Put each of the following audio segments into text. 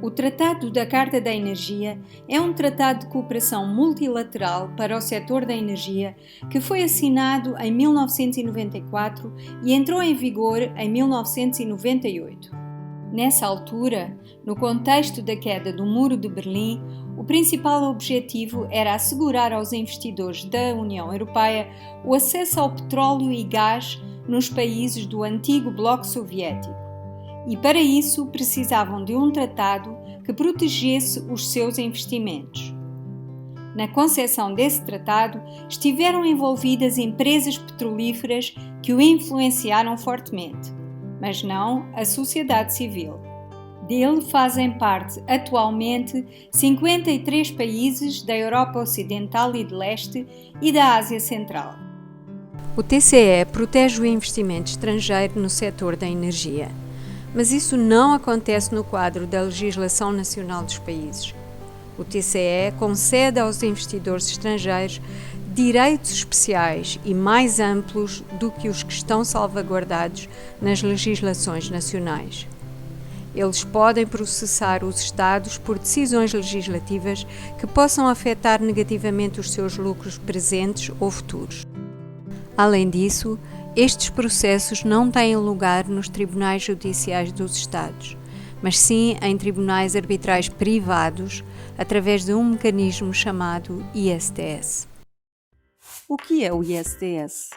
O Tratado da Carta da Energia é um tratado de cooperação multilateral para o setor da energia que foi assinado em 1994 e entrou em vigor em 1998. Nessa altura, no contexto da queda do Muro de Berlim, o principal objetivo era assegurar aos investidores da União Europeia o acesso ao petróleo e gás nos países do antigo bloco soviético. E para isso precisavam de um tratado que protegesse os seus investimentos. Na concepção desse tratado estiveram envolvidas empresas petrolíferas que o influenciaram fortemente, mas não a sociedade civil. Dele fazem parte atualmente 53 países da Europa Ocidental e de Leste e da Ásia Central. O TCE protege o investimento estrangeiro no setor da energia. Mas isso não acontece no quadro da legislação nacional dos países. O TCE concede aos investidores estrangeiros direitos especiais e mais amplos do que os que estão salvaguardados nas legislações nacionais. Eles podem processar os Estados por decisões legislativas que possam afetar negativamente os seus lucros presentes ou futuros. Além disso, estes processos não têm lugar nos tribunais judiciais dos Estados, mas sim em tribunais arbitrais privados, através de um mecanismo chamado ISDS. O que é o ISDS?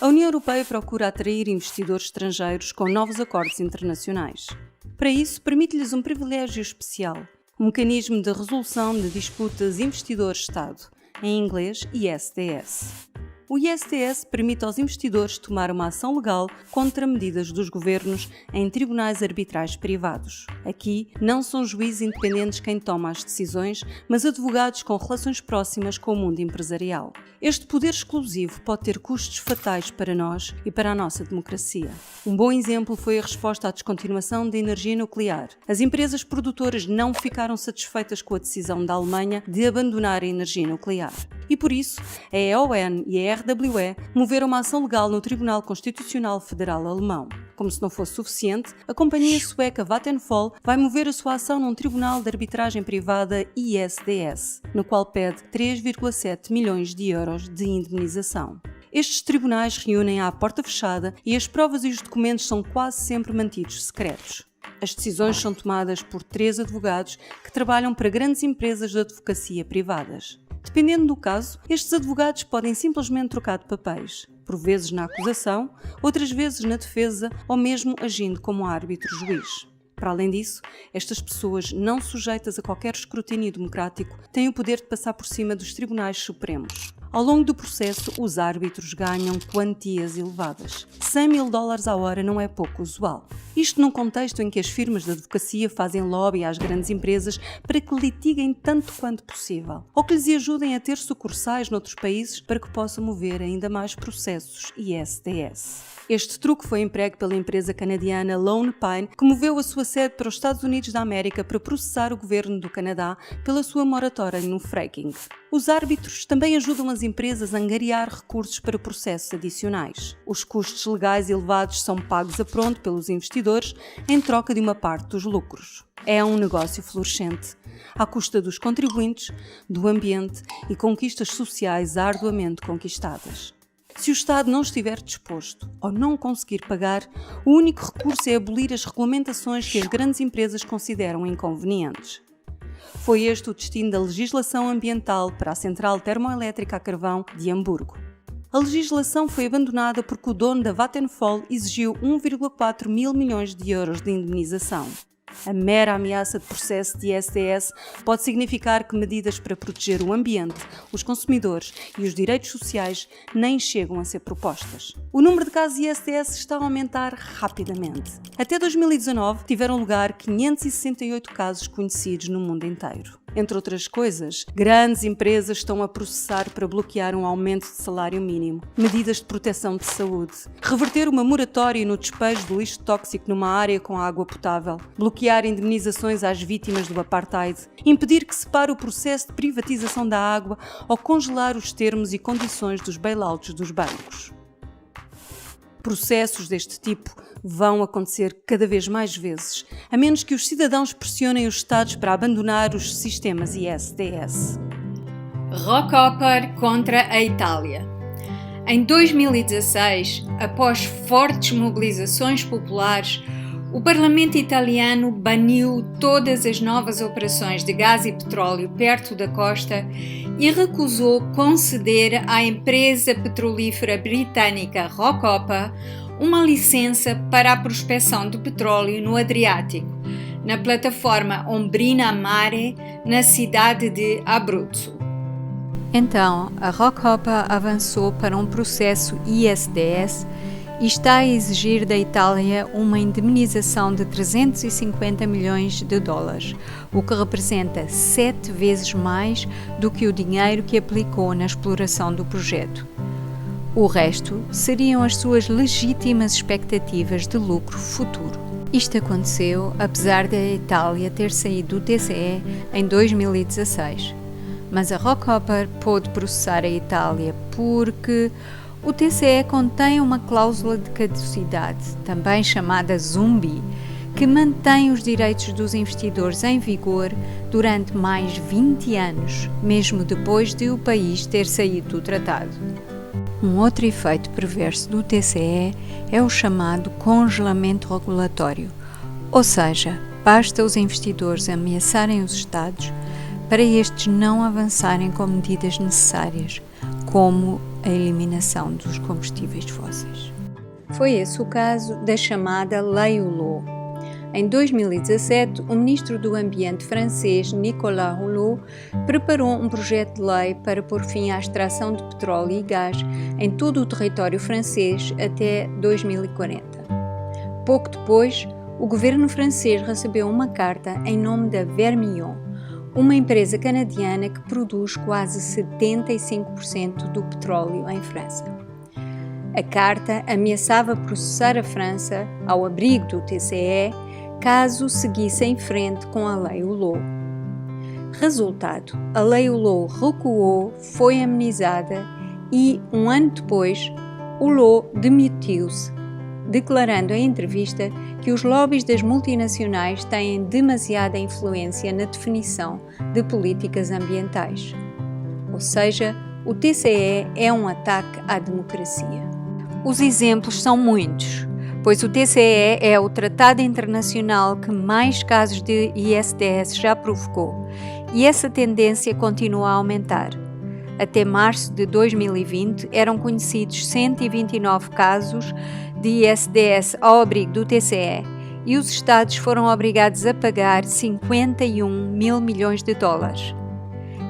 A União Europeia procura atrair investidores estrangeiros com novos acordos internacionais. Para isso, permite-lhes um privilégio especial, um mecanismo de resolução de disputas investidor-Estado, em inglês ISDS. O ISDS permite aos investidores tomar uma ação legal contra medidas dos governos em tribunais arbitrais privados. Aqui, não são juízes independentes quem toma as decisões, mas advogados com relações próximas com o mundo empresarial. Este poder exclusivo pode ter custos fatais para nós e para a nossa democracia. Um bom exemplo foi a resposta à descontinuação da energia nuclear. As empresas produtoras não ficaram satisfeitas com a decisão da Alemanha de abandonar a energia nuclear. E por isso, a E.ON e a RWE moveram uma ação legal no Tribunal Constitucional Federal Alemão. Como se não fosse suficiente, a companhia sueca Vattenfall vai mover a sua ação num tribunal de arbitragem privada ISDS, no qual pede 3,7 milhões de euros de indemnização. Estes tribunais reúnem à porta fechada e as provas e os documentos são quase sempre mantidos secretos. As decisões são tomadas por 3 advogados que trabalham para grandes empresas de advocacia privadas. Dependendo do caso, estes advogados podem simplesmente trocar de papéis, por vezes na acusação, outras vezes na defesa ou mesmo agindo como árbitro-juiz. Para além disso, estas pessoas, não sujeitas a qualquer escrutínio democrático, têm o poder de passar por cima dos tribunais supremos. Ao longo do processo, os árbitros ganham quantias elevadas. $100.000 à hora não é pouco usual. Isto num contexto em que as firmas de advocacia fazem lobby às grandes empresas para que litiguem tanto quanto possível, ou que lhes ajudem a ter sucursais noutros países para que possam mover ainda mais processos ISDS. Este truque foi empregue pela empresa canadiana Lone Pine, que moveu a sua sede para os Estados Unidos da América para processar o governo do Canadá pela sua moratória no fracking. Os árbitros também ajudam as empresas a angariar recursos para processos adicionais. Os custos legais elevados são pagos a pronto pelos investidores em troca de uma parte dos lucros. É um negócio florescente, à custa dos contribuintes, do ambiente e conquistas sociais arduamente conquistadas. Se o Estado não estiver disposto ou não conseguir pagar, o único recurso é abolir as regulamentações que as grandes empresas consideram inconvenientes. Foi este o destino da legislação ambiental para a central termoelétrica a carvão de Hamburgo. A legislação foi abandonada porque o dono da Vattenfall exigiu 1,4 mil milhões de euros de indemnização. A mera ameaça de processo de ISDS pode significar que medidas para proteger o ambiente, os consumidores e os direitos sociais nem chegam a ser propostas. O número de casos ISDS está a aumentar rapidamente. Até 2019, tiveram lugar 568 casos conhecidos no mundo inteiro. Entre outras coisas, grandes empresas estão a processar para bloquear um aumento de salário mínimo, medidas de proteção de saúde, reverter uma moratória no despejo de lixo tóxico numa área com água potável, bloquear indemnizações às vítimas do apartheid, impedir que se pare o processo de privatização da água ou congelar os termos e condições dos bailouts dos bancos. processos deste tipo vão acontecer cada vez mais vezes, a menos que os cidadãos pressionem os Estados para abandonar os sistemas ISDS. Rockhopper contra a Itália. Em 2016, após fortes mobilizações populares, o Parlamento italiano baniu todas as novas operações de gás e petróleo perto da costa e recusou conceder à empresa petrolífera britânica Rockhopper uma licença para a prospecção de petróleo no Adriático, na plataforma Ombrina Mare, na cidade de Abruzzo. Então, a Rockhopper avançou para um processo ISDS e está a exigir da Itália uma indemnização de 350 milhões de dólares, o que representa 7 vezes mais do que o dinheiro que aplicou na exploração do projeto. O resto seriam as suas legítimas expectativas de lucro futuro. Isto aconteceu apesar da Itália ter saído do TCE em 2016. Mas a Rockhopper pôde processar a Itália porque o TCE contém uma cláusula de caducidade, também chamada zumbi, que mantém os direitos dos investidores em vigor durante mais 20 anos, mesmo depois de o país ter saído do tratado. Um outro efeito perverso do TCE é o chamado congelamento regulatório, ou seja, basta os investidores ameaçarem os Estados para estes não avançarem com medidas necessárias, como a eliminação dos combustíveis fósseis. Foi esse o caso da chamada Lei Hulot. Em 2017, o ministro do Ambiente francês, Nicolas Hulot, preparou um projeto de lei para pôr fim à extração de petróleo e gás em todo o território francês até 2040. Pouco depois, o governo francês recebeu uma carta em nome da Vermilion, uma empresa canadiana que produz quase 75% do petróleo em França. A carta ameaçava processar a França, ao abrigo do TCE, caso seguisse em frente com a Lei Hulot. Resultado, a Lei Hulot recuou, foi amenizada e, um ano depois, Hulot demitiu-se, declarando em entrevista que os lobbies das multinacionais têm demasiada influência na definição de políticas ambientais. Ou seja, o TCE é um ataque à democracia. Os exemplos são muitos, pois o TCE é o tratado internacional que mais casos de ISDS já provocou, e essa tendência continua a aumentar. Até março de 2020 eram conhecidos 129 casos de ISDS ao abrigo do TCE e os Estados foram obrigados a pagar 51 mil milhões de dólares.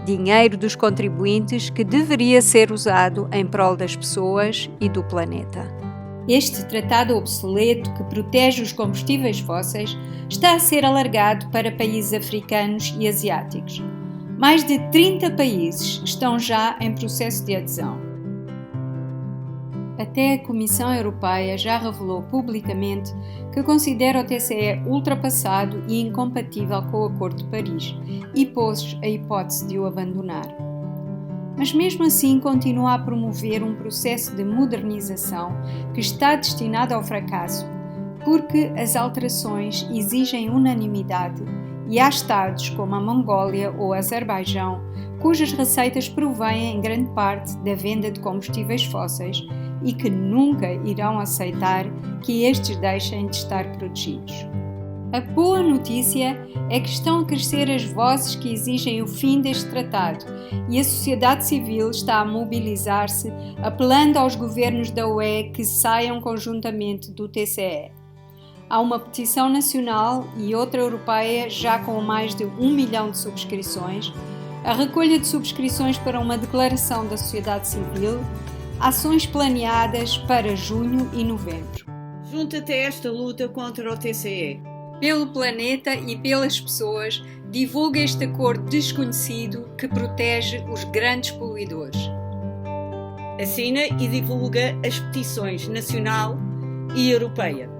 Dinheiro dos contribuintes que deveria ser usado em prol das pessoas e do planeta. Este tratado obsoleto que protege os combustíveis fósseis está a ser alargado para países africanos e asiáticos. Mais de 30 países estão já em processo de adesão. Até a Comissão Europeia já revelou publicamente que considera o TCE ultrapassado e incompatível com o Acordo de Paris e pôs a hipótese de o abandonar. Mas mesmo assim continua a promover um processo de modernização que está destinado ao fracasso, porque as alterações exigem unanimidade e há Estados como a Mongólia ou o Azerbaijão, cujas receitas provêm em grande parte da venda de combustíveis fósseis e que nunca irão aceitar que estes deixem de estar protegidos. A boa notícia é que estão a crescer as vozes que exigem o fim deste tratado e a sociedade civil está a mobilizar-se, apelando aos governos da UE que saiam conjuntamente do TCE. Há uma petição nacional e outra europeia já com mais de 1 milhão de subscrições, a recolha de subscrições para uma declaração da sociedade civil, ações planeadas para junho e novembro. Junta-te a esta luta contra o TCE. Pelo planeta e pelas pessoas, divulga este acordo desconhecido que protege os grandes poluidores. Assina e divulga as petições nacional e europeia.